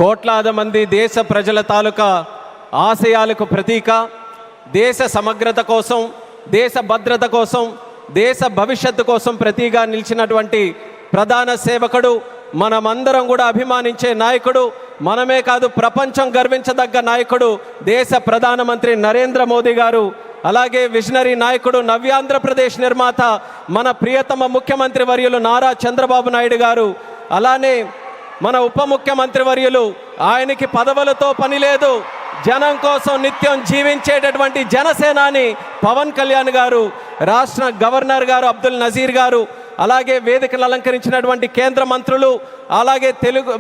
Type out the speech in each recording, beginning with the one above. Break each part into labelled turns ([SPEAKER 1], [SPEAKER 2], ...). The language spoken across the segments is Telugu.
[SPEAKER 1] కోట్లాది మంది దేశ ప్రజల తాలూకా ఆశయాలకు ప్రతీక, దేశ సమగ్రత కోసం, దేశ భద్రత కోసం, దేశ భవిష్యత్తు కోసం ప్రతీగా నిలిచినటువంటి ప్రధాన సేవకుడు, మనమందరం కూడా అభిమానించే నాయకుడు, మనమే కాదు ప్రపంచం గర్వించదగ్గ నాయకుడు దేశ ప్రధానమంత్రి నరేంద్ర మోదీ గారు. అలాగే విజనరీ నాయకుడు, నవ్యాంధ్రప్రదేశ్ నిర్మాత మన ప్రియతమ ముఖ్యమంత్రి వర్యులు నారా చంద్రబాబు నాయుడు గారు. అలానే మన ఉప ముఖ్యమంత్రి వర్యులు, ఆయనకి పదవులతో పని లేదు, జనం కోసం నిత్యం జీవించేటటువంటి జనసేనాని పవన్ కళ్యాణ్ గారు, రాష్ట్ర గవర్నర్ గారు అబ్దుల్ నజీర్ గారు, అలాగే వేదికలు అలంకరించినటువంటి కేంద్ర మంత్రులు, అలాగే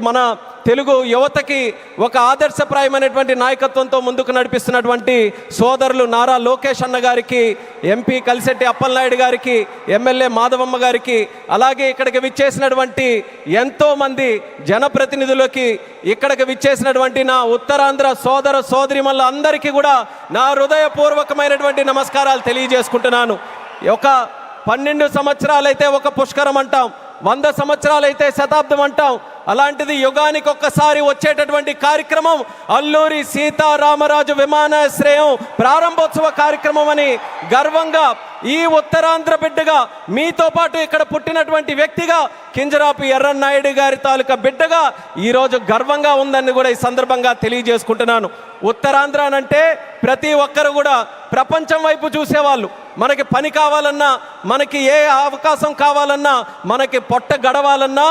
[SPEAKER 1] మన తెలుగు యువతకి ఒక ఆదర్శప్రాయమైనటువంటి నాయకత్వంతో ముందుకు నడిపిస్తున్నటువంటి సోదరులు నారా లోకేష్ అన్న గారికి, ఎంపీ కలిశెట్టి అప్పలనాయుడు గారికి, ఎమ్మెల్యే మాధవమ్మ గారికి, అలాగే ఇక్కడికి విచ్చేసినటువంటి ఎంతోమంది జనప్రతినిధులకి, ఇక్కడికి విచ్చేసినటువంటి నా ఉత్తరాంధ్ర సోదర సోదరిమల్ల అందరికీ కూడా నా హృదయపూర్వకమైనటువంటి నమస్కారాలు తెలియజేసుకుంటున్నాను. ఒక 12 సంవత్సరాలైతే ఒక పుష్కరం అంటాం, 100 సంవత్సరాలైతే శతాబ్దం అంటాం. అలాంటిది యుగానికి ఒక్కసారి వచ్చేటటువంటి కార్యక్రమం అల్లూరి సీతారామరాజు విమానాశ్రయం ప్రారంభోత్సవ కార్యక్రమం అని గర్వంగా ఈ ఉత్తరాంధ్ర బిడ్డగా, మీతో పాటు ఇక్కడ పుట్టినటువంటి వ్యక్తిగా, కింజరాపు ఎర్రన్నాయుడు గారి తాలూకా బిడ్డగా ఈరోజు గర్వంగా ఉందని కూడా ఈ సందర్భంగా తెలియజేసుకుంటున్నాను. ఉత్తరాంధ్ర అంటే ప్రతి ఒక్కరు కూడా ప్రపంచం వైపు చూసేవాళ్ళు. మనకి పని కావాలన్నా, మనకి ఏ అవకాశం కావాలన్నా, మనకి పొట్ట గడవాలన్నా,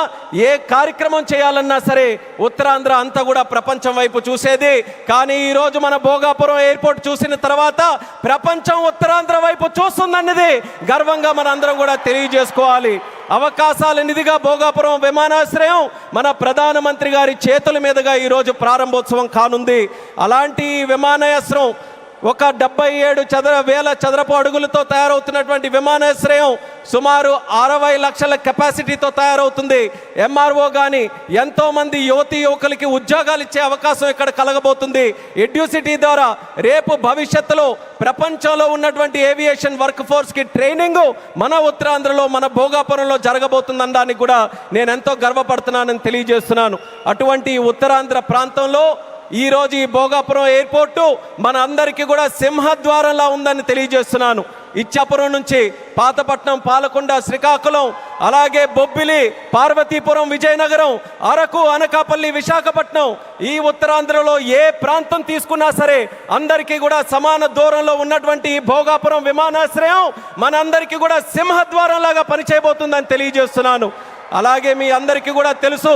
[SPEAKER 1] ఏ కార్యక్రమం చేయాలన్నా సరే ఉత్తరాంధ్ర అంతా కూడా ప్రపంచం వైపు చూసేది. కానీ ఈరోజు మన భోగాపురం ఎయిర్పోర్ట్ చూసిన తర్వాత ప్రపంచం ఉత్తరాంధ్ర వైపు చూస్తుందన్నది గర్వంగా మనందరం కూడా తెలియజేసుకోవాలి. అవకాశాల నిధిగా భోగాపురం విమానాశ్రయం మన ప్రధానమంత్రి గారి చేతుల మీదుగా ఈరోజు ప్రారంభోత్సవం కానుంది. అలాంటి విమానాశ్రయం ఒక 77,000 చదరపు అడుగులతో తయారవుతున్నటువంటి విమానాశ్రయం సుమారు 60 లక్షల కెపాసిటీతో తయారవుతుంది. ఎంఆర్ఓ కానీ ఎంతోమంది యువకులకి ఉద్యోగాలు ఇచ్చే అవకాశం ఇక్కడ కలగబోతుంది. ఎడ్యూసిటీ ద్వారా రేపు భవిష్యత్తులో ప్రపంచంలో ఉన్నటువంటి ఏవియేషన్ వర్క్ ఫోర్స్కి ట్రైనింగ్ మన ఉత్తరాంధ్రలో, మన భోగాపురంలో జరగబోతుందనడానికి కూడా నేను ఎంతో గర్వపడుతున్నానని తెలియజేస్తున్నాను. అటువంటి ఉత్తరాంధ్ర ప్రాంతంలో ఈరోజు ఈ భోగాపురం ఎయిర్పోర్టు మన అందరికీ కూడా సింహద్వారంలా ఉందని తెలియజేస్తున్నాను. ఇచ్చాపురం నుంచి పాతపట్నం, పాలకొండ, శ్రీకాకుళం, అలాగే బొబ్బిలి, పార్వతీపురం, విజయనగరం, అరకు, అనకాపల్లి, విశాఖపట్నం, ఈ ఉత్తరాంధ్రలో ఏ ప్రాంతం తీసుకున్నా సరే అందరికీ కూడా సమాన దూరంలో ఉన్నటువంటి ఈ భోగాపురం విమానాశ్రయం మనందరికీ కూడా సింహద్వారంలాగా పనిచేయబోతుందని తెలియజేస్తున్నాను. అలాగే మీ అందరికీ కూడా తెలుసు,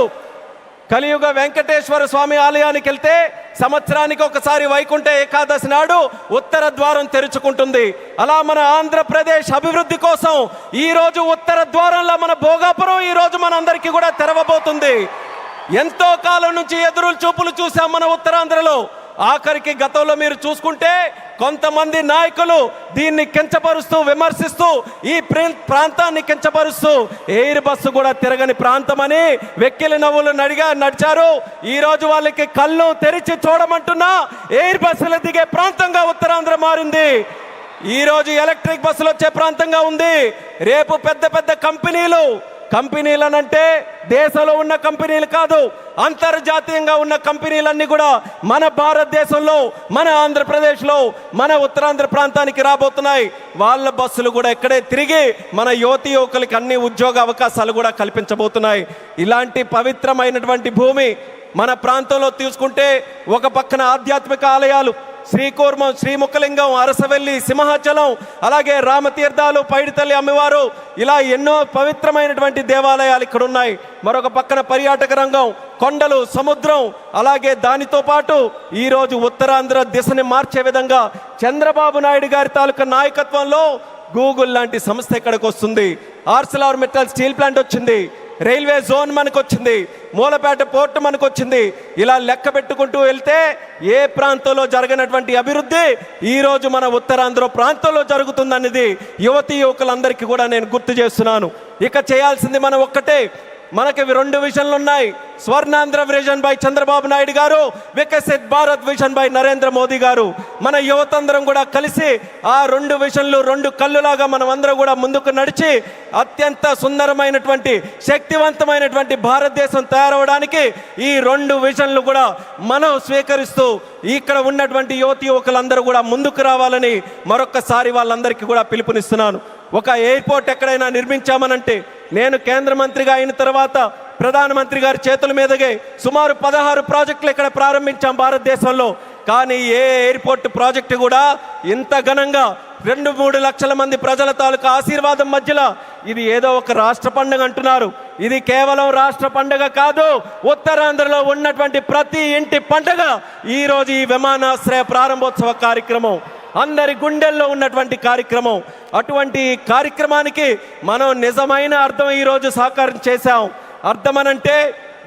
[SPEAKER 1] కలియుగ వెంకటేశ్వర స్వామి ఆలయానికి వెళ్తే సంవత్సరానికి ఒకసారి వైకుంఠ ఏకాదశి నాడు ఉత్తర ద్వారం తెరుచుకుంటుంది. అలా మన ఆంధ్రప్రదేశ్ అభివృద్ధి కోసం ఈరోజు ఉత్తర ద్వారంలో మన భోగాపురం ఈరోజు మనందరికీ కూడా తెరవబోతుంది. ఎంతో కాలం నుంచి ఎదురు చూపులు చూసాం మన ఉత్తరాంధ్రలో. ఆఖరికి గతంలో మీరు చూసుకుంటే కొంతమంది నాయకులు దీన్ని కించపరుస్తూ, విమర్శిస్తూ, ఈ ప్రాంతాన్ని కించపరుస్తూ ఎయిర్ బస్సు కూడా తిరగని ప్రాంతమని వెక్కిలి నవ్వులు నడిచారు. ఈరోజు వాళ్ళకి కళ్ళు తెరిచి చూడమంటున్నా ఎయిర్ బస్సులు దిగే ప్రాంతంగా ఉత్తరాంధ్ర మారింది. ఈరోజు ఎలక్ట్రిక్ బస్సులు వచ్చే ప్రాంతంగా ఉంది. రేపు పెద్ద పెద్ద కంపెనీలనంటే దేశంలో ఉన్న కంపెనీలు కాదు, అంతర్జాతీయంగా ఉన్న కంపెనీలన్నీ కూడా మన భారతదేశంలో, మన ఆంధ్రప్రదేశ్లో, మన ఉత్తరాంధ్ర ప్రాంతానికి రాబోతున్నాయి. వాళ్ళ బస్సులు కూడా ఇక్కడే తిరిగి మన యువకులకి అన్ని ఉద్యోగ అవకాశాలు కూడా కల్పించబోతున్నాయి. ఇలాంటి పవిత్రమైనటువంటి భూమి మన ప్రాంతంలో తీసుకుంటే ఒక పక్కన ఆధ్యాత్మిక ఆలయాలు శ్రీకూర్మం, శ్రీముఖలింగం, అరసవెల్లి, సింహాచలం, అలాగే రామతీర్థాలు, పైడితల్లి అమ్మవారు, ఇలా ఎన్నో పవిత్రమైనటువంటి దేవాలయాలు ఇక్కడ ఉన్నాయి. మరొక పక్కన పర్యాటక రంగం, కొండలు, సముద్రం, అలాగే దానితో పాటు ఈరోజు ఉత్తరాంధ్ర దిశని మార్చే విధంగా చంద్రబాబు నాయుడు గారి తాలూకా నాయకత్వంలో గూగుల్ లాంటి సంస్థ ఇక్కడికి వస్తుంది. ఆర్సిలార్ మెటల్ స్టీల్ ప్లాంట్ వచ్చింది, రైల్వే జోన్ మనకు వచ్చింది, మూలపేట పోర్టు మనకు వచ్చింది. ఇలా లెక్క పెట్టుకుంటూ వెళ్తే ఏ ప్రాంతంలో జరగనటువంటి అభివృద్ధి ఈరోజు మన ఉత్తరాంధ్ర ప్రాంతంలో జరుగుతుందనేది యువకులందరికీ కూడా నేను గుర్తు చేస్తున్నాను. ఇక చేయాల్సింది మనం ఒక్కటే, మనకి రెండు విజన్లు ఉన్నాయి. స్వర్ణాంధ్ర విజన్ బై చంద్రబాబు నాయుడు గారు, వికసిత్ భారత్ విజన్ బై నరేంద్ర మోదీ గారు. మన యువతందరం కూడా కలిసి ఆ రెండు విజన్లు రెండు కళ్ళులాగా మనం అందరం కూడా ముందుకు నడిచి అత్యంత సుందరమైనటువంటి శక్తివంతమైనటువంటి భారతదేశం తయారవడానికి ఈ రెండు విజన్లు కూడా మనం స్వీకరిస్తూ ఇక్కడ ఉన్నటువంటి యువకులందరూ కూడా ముందుకు రావాలని మరొక్కసారి వాళ్ళందరికీ కూడా పిలుపునిస్తున్నాను. ఒక ఎయిర్పోర్ట్ ఎక్కడైనా నిర్మించామనంటే, నేను కేంద్ర మంత్రిగా అయిన తర్వాత ప్రధానమంత్రి గారి చేతుల మీదుగా సుమారు 16 ప్రాజెక్టులు ఇక్కడ ప్రారంభించాం భారతదేశంలో. కానీ ఏ ఎయిర్పోర్ట్ ప్రాజెక్టు కూడా ఇంత ఘనంగా 2-3 లక్షల మంది ప్రజల తాలూకా ఆశీర్వాదం మధ్యలో, ఇది ఏదో ఒక రాష్ట్ర పండుగ అంటున్నారు. ఇది కేవలం రాష్ట్ర పండుగ కాదు, ఉత్తరాంధ్రలో ఉన్నటువంటి ప్రతి ఇంటి పండుగ ఈరోజు ఈ విమానాశ్రయ ప్రారంభోత్సవ కార్యక్రమం, అందరి గుండెల్లో ఉన్నటువంటి కార్యక్రమం. అటువంటి కార్యక్రమానికి మనం నిజమైన అర్థం ఈరోజు సాకారం చేశాం. అర్థమనంటే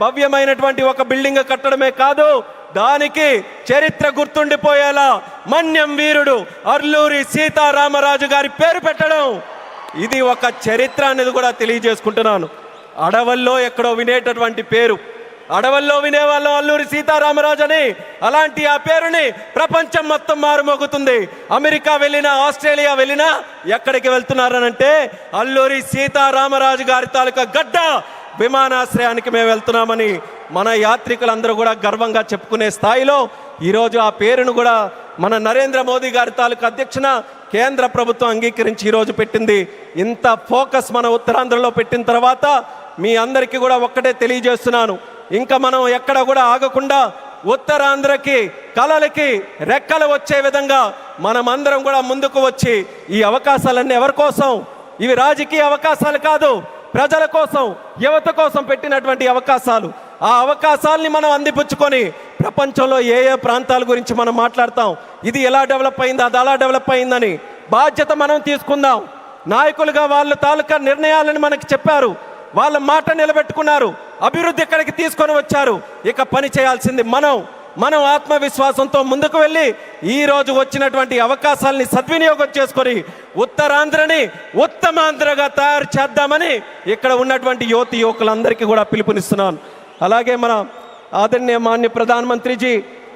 [SPEAKER 1] భవ్యమైనటువంటి ఒక బిల్డింగ్ కట్టడమే కాదు, దానికి చరిత్ర గుర్తుండిపోయేలా మన్యం వీరుడు అల్లూరి సీతారామరాజు గారి పేరు పెట్టడం, ఇది ఒక చరిత్ర అనేది కూడా తెలియజేసుకుంటున్నాను. అడవుల్లో ఎక్కడో వినేటటువంటి పేరు, అడవుల్లో వినేవాళ్ళం అల్లూరి సీతారామరాజు అని. అలాంటి ఆ పేరుని ప్రపంచం మొత్తం మారుమోగుతుంది. అమెరికా వెళ్ళినా, ఆస్ట్రేలియా వెళ్ళినా ఎక్కడికి వెళ్తున్నారనంటే అల్లూరి సీతారామరాజు గారి తాలూకా గడ్డ విమానాశ్రయానికి మేము వెళ్తున్నామని మన యాత్రికులందరూ కూడా గర్వంగా చెప్పుకునే స్థాయిలో ఈరోజు ఆ పేరును కూడా మన నరేంద్ర మోదీ గారి తాలూకా అధ్యక్షన కేంద్ర ప్రభుత్వం అంగీకరించి ఈరోజు పెట్టింది. ఇంత ఫోకస్ మన ఉత్తరాంధ్రలో పెట్టిన తర్వాత మీ అందరికీ కూడా ఒక్కటే తెలియజేస్తున్నాను, ఇంకా మనం ఎక్కడ కూడా ఆగకుండా ఉత్తరాంధ్రకి కళలకి రెక్కలు వచ్చే విధంగా మనమందరం కూడా ముందుకు వచ్చి ఈ అవకాశాలన్నీ ఎవరి కోసం? ఇవి రాజకీయ అవకాశాలు కాదు, ప్రజల కోసం, యువత కోసం పెట్టినటువంటి అవకాశాలు. ఆ అవకాశాలని మనం అందిపుచ్చుకొని ప్రపంచంలో ఏ ఏ ప్రాంతాల గురించి మనం మాట్లాడతాం, ఇది ఎలా డెవలప్ అయింది, అది అలా డెవలప్ అయిందని బాధ్యత మనం తీసుకుందాం. నాయకులుగా వాళ్ళ తాలూకా నిర్ణయాలను మనకి చెప్పారు, వాళ్ళ మాట నిలబెట్టుకున్నారు, అభివృద్ధి ఎక్కడికి తీసుకొని వచ్చారు. ఇక పని చేయాల్సింది మనం ఆత్మవిశ్వాసంతో ముందుకు వెళ్ళి ఈరోజు వచ్చినటువంటి అవకాశాలని సద్వినియోగం చేసుకొని ఉత్తరాంధ్రని ఉత్తమాంధ్రగా తయారు చేద్దామని ఇక్కడ ఉన్నటువంటి యువకులందరికీ కూడా పిలుపునిస్తున్నాను. అలాగే మన आदरणीय माननीय प्रधानमंत्री जी,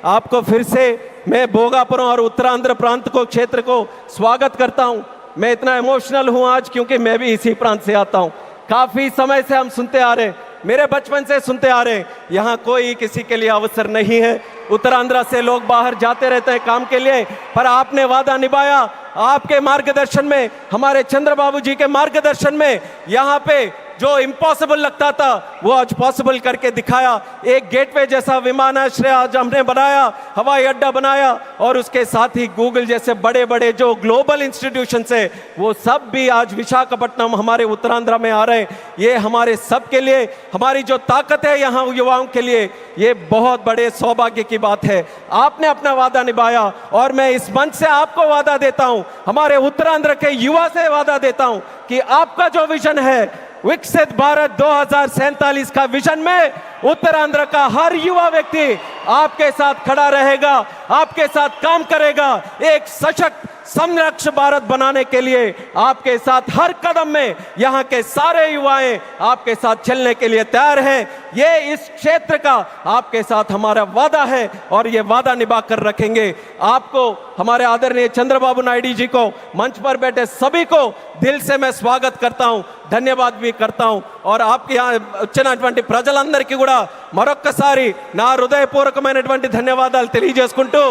[SPEAKER 1] आपको फिर से मैं भोगापुरम और उत्तरांध्र प्रांत को क्षेत्र को स्वागत करता हूं। मैं इतना इमोशनल हूं आज क्योंकि मैं भी इसी प्रांत से आता हूं। काफ़ी समय से हम सुनते आ रहे, मेरे बचपन से सुनते आ रहे, यहाँ कोई किसी के लिए अवसर नहीं है। उत्तरांध्र से लोग बाहर जाते रहते हैं काम के लिए, पर आपने वादा निभाया। आपके मार्गदर्शन में, हमारे चंद्रबाबू जी के मार्गदर्शन में यहाँ पे जो इम्पॉसिबल लगता था वो आज पॉसिबल करके दिखाया। एक गेटवे जैसा विमानाश्रय आज हमने बनाया, हवाई अड्डा बनाया, और उसके साथ ही गूगल जैसे बड़े बड़े जो ग्लोबल इंस्टीट्यूशन है वो सब भी आज विशाखापट्टनम हमारे उत्तरांध्र में आ रहे हैं। ये हमारे सब के लिए, हमारी जो ताकत है यहाँ युवाओं के लिए, ये बहुत बड़े सौभाग्य की बात है। आपने अपना वादा निभाया और मैं इस मंच से आपको वादा देता हूँ, हमारे उत्तरांध्र के युवा से वादा देता हूँ कि आपका जो विजन है विकसित भारत 2047 का विजन में उत्तरांध्र का हर युवा व्यक्ति आपके साथ खड़ा रहेगा, आपके साथ काम करेगा। एक सशक्त समृद्ध भारत बनाने के लिए आपके साथ हर कदम में यहाँ के सारे युवाएं आपके साथ चलने के लिए तैयार हैं। ये इस क्षेत्र का आपके साथ हमारा वादा है और ये वादा निभा कर रखेंगे। आपको, हमारे आदरणीय चंद्रबाबू नायडू जी को, मंच पर बैठे सभी को दिल से मैं स्वागत करता हूँ, ధన్యవాద్ भी करता हूँ। और आपके यहाँ వచ్చినటువంటి ప్రజలందరికీ కూడా మరొక్కసారి నా హృదయపూర్వకమైనటువంటి ధన్యవాదాలు తెలియజేసుకుంటూ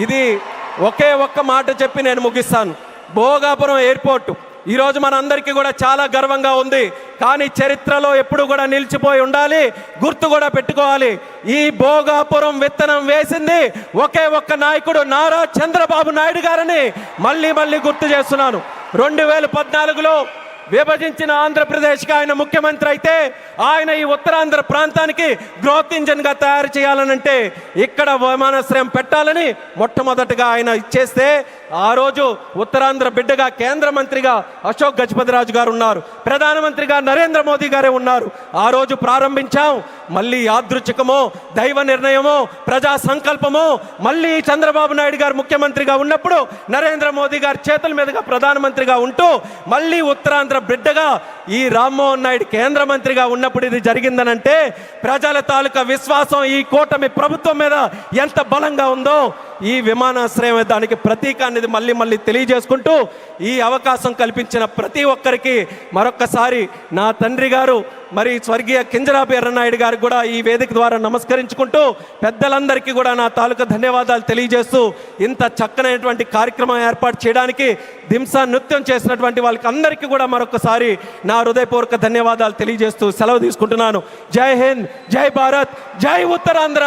[SPEAKER 1] ఇది ఒకే ఒక్క మాట చెప్పి నేను ముగిస్తాను. భోగాపురం ఎయిర్పోర్ట్ ఈరోజు మనందరికీ కూడా చాలా గర్వంగా ఉంది, కానీ చరిత్రలో ఎప్పుడు కూడా నిలిచిపోయి ఉండాలి, గుర్తు కూడా పెట్టుకోవాలి. ఈ భోగాపురం విత్తనం వేసింది ఒకే ఒక్క నాయకుడు, నారా చంద్రబాబు నాయుడు గారని మళ్ళీ మళ్ళీ గుర్తు చేస్తున్నాను. 2014లో విభజించిన ఆంధ్రప్రదేశ్కి ఆయన ముఖ్యమంత్రి అయితే ఆయన ఈ ఉత్తరాంధ్ర ప్రాంతానికి గ్రోత్ ఇంజన్గా తయారు చేయాలనంటే ఇక్కడ విమానాశ్రయం పెట్టాలని మొట్టమొదటిగా ఆయన ఇచ్చేస్తే ఆ రోజు ఉత్తరాంధ్ర బిడ్డగా కేంద్ర మంత్రిగా అశోక్ గజపతిరాజు గారు ఉన్నారు, ప్రధానమంత్రిగా నరేంద్ర మోదీ గారే ఉన్నారు. ఆ రోజు ప్రారంభించాం. మళ్ళీ యాదృచ్ఛికమో దైవ నిర్ణయమో ప్రజా సంకల్పమో మళ్ళీ చంద్రబాబు నాయుడు గారు ముఖ్యమంత్రిగా ఉన్నప్పుడు నరేంద్ర మోదీ గారి చేతుల మీదుగా ప్రధానమంత్రిగా ఉంటూ మళ్ళీ ఉత్తరాంధ్ర బిడ్డగా ఈ రామ్మోహన్ నాయుడు కేంద్ర మంత్రిగా ఉన్నప్పుడు ఇది జరిగిందనంటే ప్రజల తాలూకా విశ్వాసం ఈ కూటమి ప్రభుత్వం మీద ఎంత బలంగా ఉందో ఈ విమానాశ్రయం దానికి ప్రతీక అనేది మళ్ళీ తెలియజేసుకుంటూ ఈ అవకాశం కల్పించిన ప్రతి ఒక్కరికి మరొక్కసారి నా తండ్రి గారు మరి స్వర్గీయ కింజరాపు ఎర్రనాయుడు గారికి కూడా ఈ వేదిక ద్వారా నమస్కరించుకుంటూ పెద్దలందరికీ కూడా నా తాలూకా ధన్యవాదాలు తెలియజేస్తూ ఇంత చక్కనైనటువంటి కార్యక్రమం ఏర్పాటు చేయడానికి దింసా నృత్యం చేసినటువంటి వాళ్ళకి అందరికీ కూడా మరొకసారి నా హృదయపూర్వక ధన్యవాదాలు తెలియజేస్తూ సెలవు తీసుకుంటున్నాను. జై హింద్, జై భారత్, జై ఉత్తరాంధ్ర.